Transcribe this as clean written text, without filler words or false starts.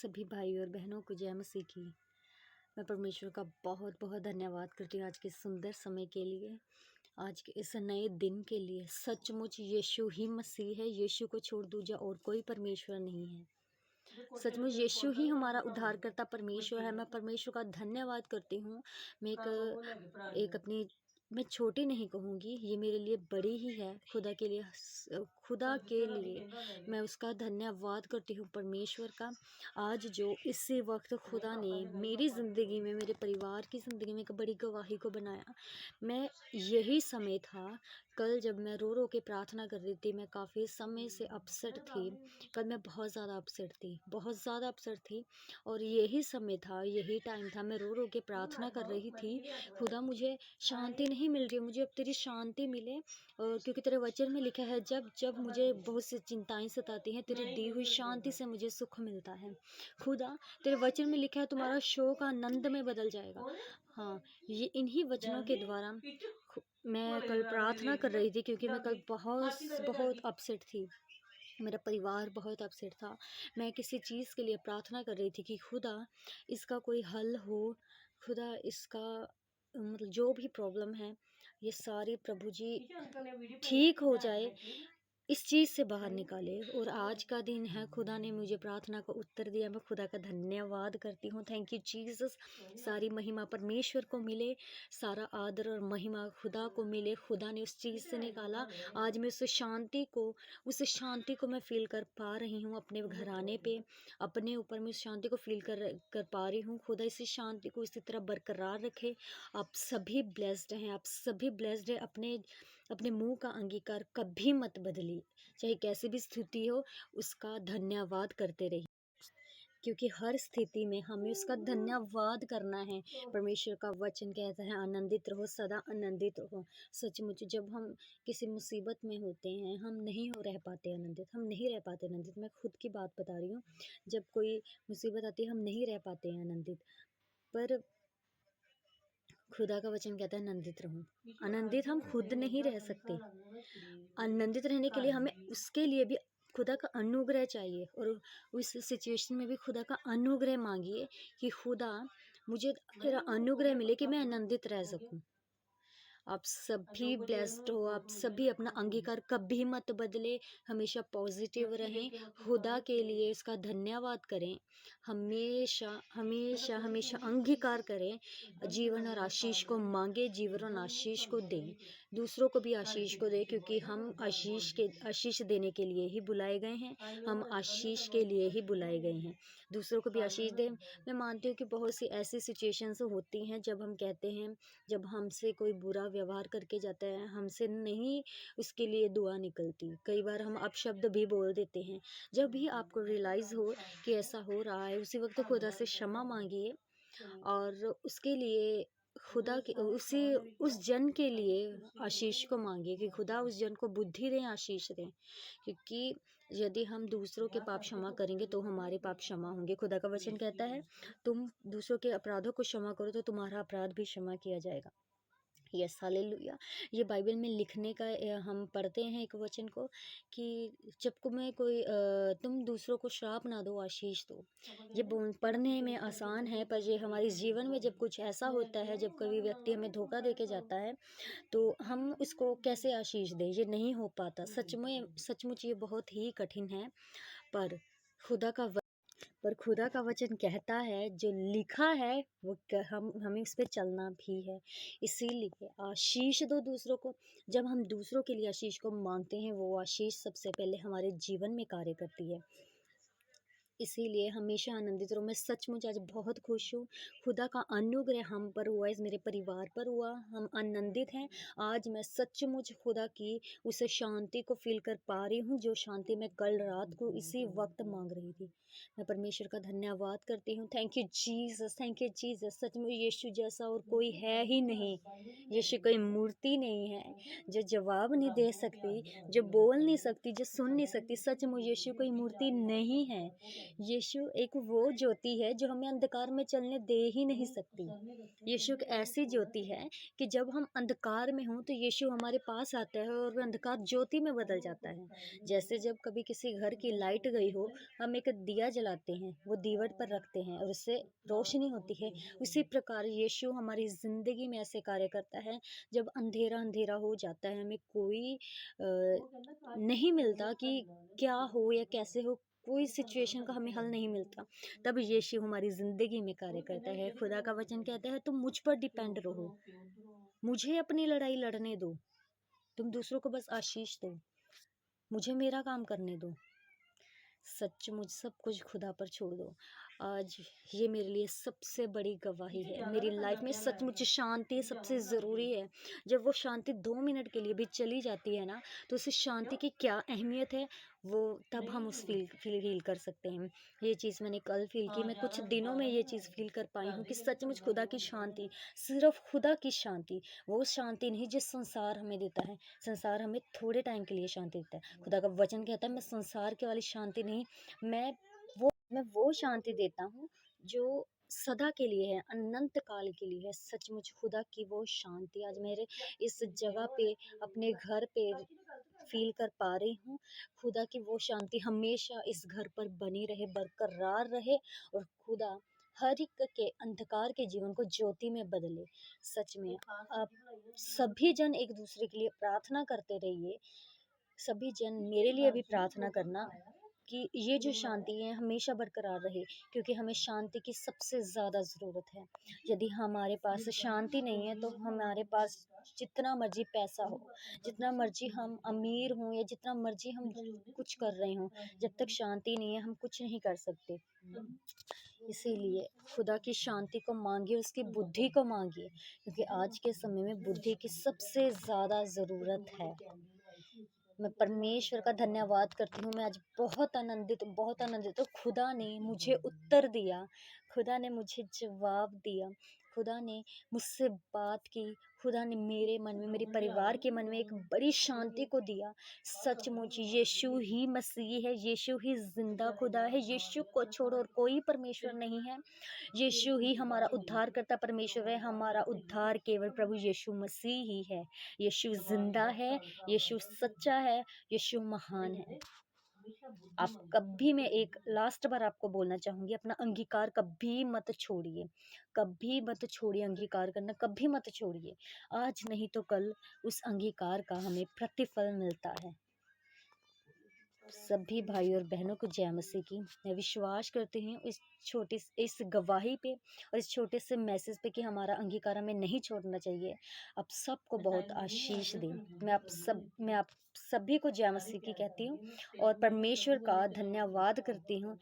सभी भाई और बहनों को जय मसीह की। मैं परमेश्वर का बहुत बहुत धन्यवाद करती हूँ आज के सुंदर समय के लिए, आज के इस नए दिन के लिए। सचमुच यीशु ही मसीह है, यीशु को छोड़ दूजा और कोई परमेश्वर नहीं है। सचमुच यीशु ही हमारा उद्धारकर्ता परमेश्वर है। मैं परमेश्वर का धन्यवाद करती हूँ। मैं एक अपनी मैं छोटी नहीं कहूँगी, ये मेरे लिए बड़ी ही है। खुदा के लिए मैं उसका धन्यवाद करती हूँ परमेश्वर का। आज जो इसी वक्त खुदा ने मेरी ज़िंदगी में, मेरे परिवार की ज़िंदगी में एक बड़ी गवाही को बनाया। मैं यही समय था कल जब मैं रो रो के प्रार्थना कर रही थी। मैं काफ़ी समय से अपसेट थी। कल मैं बहुत ज़्यादा अपसेट थी और यही समय था, यही टाइम था। मैं रो रो के प्रार्थना कर रही थी, खुदा मुझे शांति नहीं मिल रही, मुझे अब तेरी शांति मिले। क्योंकि तेरे वचन में लिखा है, जब जब मुझे बहुत सी चिंताएं सताती हैं, तेरी दी हुई शांति से मुझे सुख मिलता है। खुदा, तेरे वचन में लिखा है तुम्हारा शोक आनंद में बदल जाएगा। हाँ, ये इन्हीं वचनों के द्वारा मैं कल प्रार्थना कर रही थी, क्योंकि मैं कल बहुत अपसेट थी। मेरा परिवार बहुत अपसेट था। मैं किसी चीज़ के लिए प्रार्थना कर रही थी कि खुदा इसका कोई हल हो, खुदा इसका मतलब जो भी प्रॉब्लम है ये सारी प्रभु जी ठीक हो जाए, इस चीज़ से बाहर निकाले। और आज का दिन है, खुदा ने मुझे प्रार्थना का उत्तर दिया। मैं खुदा का धन्यवाद करती हूँ। Thank you Jesus. सारी महिमा परमेश्वर को मिले, सारा आदर और महिमा खुदा को मिले। खुदा ने उस चीज़ से निकाला। आज मैं उस शांति को मैं फील कर पा रही हूँ अपने घराने पे, अपने ऊपर। मैं उस शांति को फील कर पा रही हूँ। खुदा इसी शांति को इसी तरह बरकरार रखे। आप सभी ब्लेस्ड हैं, आप सभी ब्लेस्ड हैं। अपने मुंह का अंगीकार कभी मत बदलिए, चाहे कैसी भी स्थिति हो, उसका धन्यवाद करते रहिए, क्योंकि हर स्थिति में हमें उसका धन्यवाद करना है। परमेश्वर का वचन कहता है, आनंदित रहो, सदा आनंदित रहो। सचमुच जब हम किसी मुसीबत में होते हैं, हम नहीं रह पाते आनंदित। मैं खुद की बात बता रही हूँ। जब कोई मुसीबत आती है, हम नहीं रह पाते हैं आनंदित। पर खुदा का वचन कहता है, आनंदित रहो। आनंदित हम खुद नहीं रह सकते। आनंदित रहने के लिए हमें उसके लिए भी खुदा का अनुग्रह चाहिए, और उस सिचुएशन में भी खुदा का अनुग्रह मांगिए कि खुदा मुझे तेरा अनुग्रह मिले कि मैं आनंदित रह सकूं। आप सभी ब्लेस्ड हो, आप सभी अपना अंगीकार कभी मत बदले, हमेशा पॉजिटिव रहें, खुदा के लिए इसका धन्यवाद करें, हमेशा हमेशा हमेशा अंगीकार करें, जीवन और आशीष को मांगे, जीवन और आशीष को दें, दूसरों को भी आशीष को दें, क्योंकि हम आशीष देने के लिए ही बुलाए गए हैं। हम आशीष के लिए ही बुलाए गए हैं, दूसरों को भी आशीष दें। मैं मानती हूँ कि बहुत सी ऐसी सिचुएशंस होती हैं जब हम कहते हैं, जब हमसे कोई बुरा व्यवहार करके जाता है, हमसे नहीं उसके लिए दुआ निकलती। कई बार हम अपशब्द भी बोल देते हैं। जब भी आपको रियलाइज़ हो कि ऐसा हो रहा है, उसी वक्त खुदा से क्षमा मांगिए, और उसके लिए उस जन के लिए आशीष को मांगिए कि खुदा उस जन को बुद्धि दें, आशीष दें। क्योंकि यदि हम दूसरों के पाप क्षमा करेंगे तो हमारे पाप क्षमा होंगे। खुदा का वचन कहता है, तुम दूसरों के अपराधों को क्षमा करो तो तुम्हारा अपराध भी क्षमा किया जाएगा। Yes, hallelujah. ये बाइबल में लिखने का हम पढ़ते हैं एक वचन को कि जब तुम दूसरों को श्राप ना दो, आशीष दो। ये पढ़ने में आसान है, पर ये हमारे जीवन में जब कुछ ऐसा होता है, जब कोई व्यक्ति हमें धोखा दे के जाता है, तो हम उसको कैसे आशीष दें? ये नहीं हो पाता। सचमुच ये बहुत ही कठिन है। पर खुदा का वचन कहता है, जो लिखा है वो हमें उस पर चलना भी है। इसीलिए आशीष दो दूसरों को। जब हम दूसरों के लिए आशीष को मांगते हैं, वो आशीष सबसे पहले हमारे जीवन में कार्य करती है। इसीलिए हमेशा आनंदित रहो। मैं सचमुच आज बहुत खुश हूँ। खुदा का अनुग्रह हम पर हुआ, इस मेरे परिवार पर हुआ, हम आनंदित हैं। आज मैं सचमुच खुदा की उस शांति को फील कर पा रही हूँ, जो शांति मैं कल रात को इसी वक्त मांग रही थी। मैं परमेश्वर का धन्यवाद करती हूँ। Thank you Jesus, thank you Jesus. सचमुच यीशु जैसा और कोई है ही नहीं। यीशु कोई मूर्ति नहीं है जो जवाब नहीं दे सकती, जो बोल नहीं सकती, जो सुन नहीं सकती। सचमुच यीशु कोई मूर्ति नहीं है। यीशु एक वो ज्योति है जो हमें अंधकार में चलने दे ही नहीं सकती। यीशु एक ऐसी ज्योति है कि जब हम अंधकार में हों तो यीशु हमारे पास आता है और वो अंधकार ज्योति में बदल जाता है। जैसे जब कभी किसी घर की लाइट गई हो, हम एक दिया जलाते हैं, वो दीवट पर रखते हैं और उससे रोशनी होती है। उसी प्रकार यीशु हमारी ज़िंदगी में ऐसे कार्य करता है। जब अंधेरा अंधेरा हो जाता है, हमें कोई नहीं मिलता कि क्या हो या कैसे हो, कोई सिचुएशन का हमें हल नहीं मिलता, तब यीशु हमारी ज़िंदगी में कार्य करता है। खुदा का वचन कहता है, तुम मुझ पर डिपेंड रहो, मुझे अपनी लड़ाई लड़ने दो, तुम दूसरों को बस आशीष दो, मुझे मेरा काम करने दो। सचमुच सब कुछ खुदा पर छोड़ दो। आज ये मेरे लिए सबसे बड़ी गवाही है। मेरी लाइफ में सचमुच शांति सबसे ज़रूरी है। जब वो शांति 2 मिनट के लिए भी चली जाती है ना, तो उस शांति की क्या अहमियत है, वो तब हम उस फ़ील कर सकते हैं। ये चीज़ मैंने कल फ़ील की, मैं कुछ दिनों में ये चीज़ फ़ील कर पाई हूँ कि सचमुच खुदा की शांति, सिर्फ़ खुदा की शांति, वो शांति नहीं जो संसार हमें देता है। संसार हमें थोड़े टाइम के लिए शांति देता है। खुदा का वचन कहता है, मैं संसार के वाली शांति नहीं, मैं वो शांति देता हूँ जो सदा के लिए है, अनंत काल के लिए है। सचमुच खुदा की वो शांति आज मेरे इस जगह पे, अपने घर पे फ़ील कर पा रही हूँ। खुदा की वो शांति हमेशा इस घर पर बनी रहे, बरकरार रहे और खुदा हर एक के अंधकार के जीवन को ज्योति में बदले। सच में आप सभी जन एक-दूसरे के लिए प्रार्थना करते रहिए। सभी जन मेरे लिए भी प्रार्थना करना कि ये जो शांति है हमेशा बरकरार रहे, क्योंकि हमें शांति की सबसे ज़्यादा ज़रूरत है। यदि हमारे पास शांति नहीं है तो हमारे पास जितना मर्जी पैसा हो, जितना मर्जी हम अमीर हों या जितना मर्जी हम कुछ कर रहे हों, जब तक शांति नहीं है हम कुछ नहीं कर सकते। इसीलिए खुदा की शांति को मांगिए, उसकी बुद्धि को मांगिए, क्योंकि आज के समय में बुद्धि की सबसे ज़्यादा ज़रूरत है। मैं परमेश्वर का धन्यवाद करती हूँ। मैं आज बहुत आनंदित हूँ। खुदा ने मुझे उत्तर दिया, खुदा ने मुझे जवाब दिया, खुदा ने मुझसे बात की, खुदा ने मेरे मन में, मेरे परिवार के मन में एक बड़ी शांति को दिया। सचमुच यीशु ही मसीह है, यीशु ही ज़िंदा खुदा है, यीशु को छोड़ और कोई परमेश्वर नहीं है। यीशु ही हमारा उद्धारकर्ता परमेश्वर है, हमारा उद्धार केवल प्रभु यीशु मसीह ही है। यीशु ज़िंदा है, यीशु सच्चा है, यीशु महान है। आप कभी, मैं एक लास्ट बार आपको बोलना चाहूँगी, अपना अंगीकार कभी मत छोड़िए, कभी मत छोड़िए अंगीकार करना, कभी मत छोड़िए। आज नहीं तो कल उस अंगीकार का हमें प्रतिफल मिलता है। सभी भाई और बहनों को जय मसीह की। मैं विश्वास करती हूँ इस गवाही पे और इस छोटे से मैसेज पे कि हमारा अंगीकार हमें नहीं छोड़ना चाहिए। आप सबको बहुत आशीष दें। मैं आप सभी को जय मसीह की कहती हूँ और परमेश्वर का धन्यवाद करती हूँ।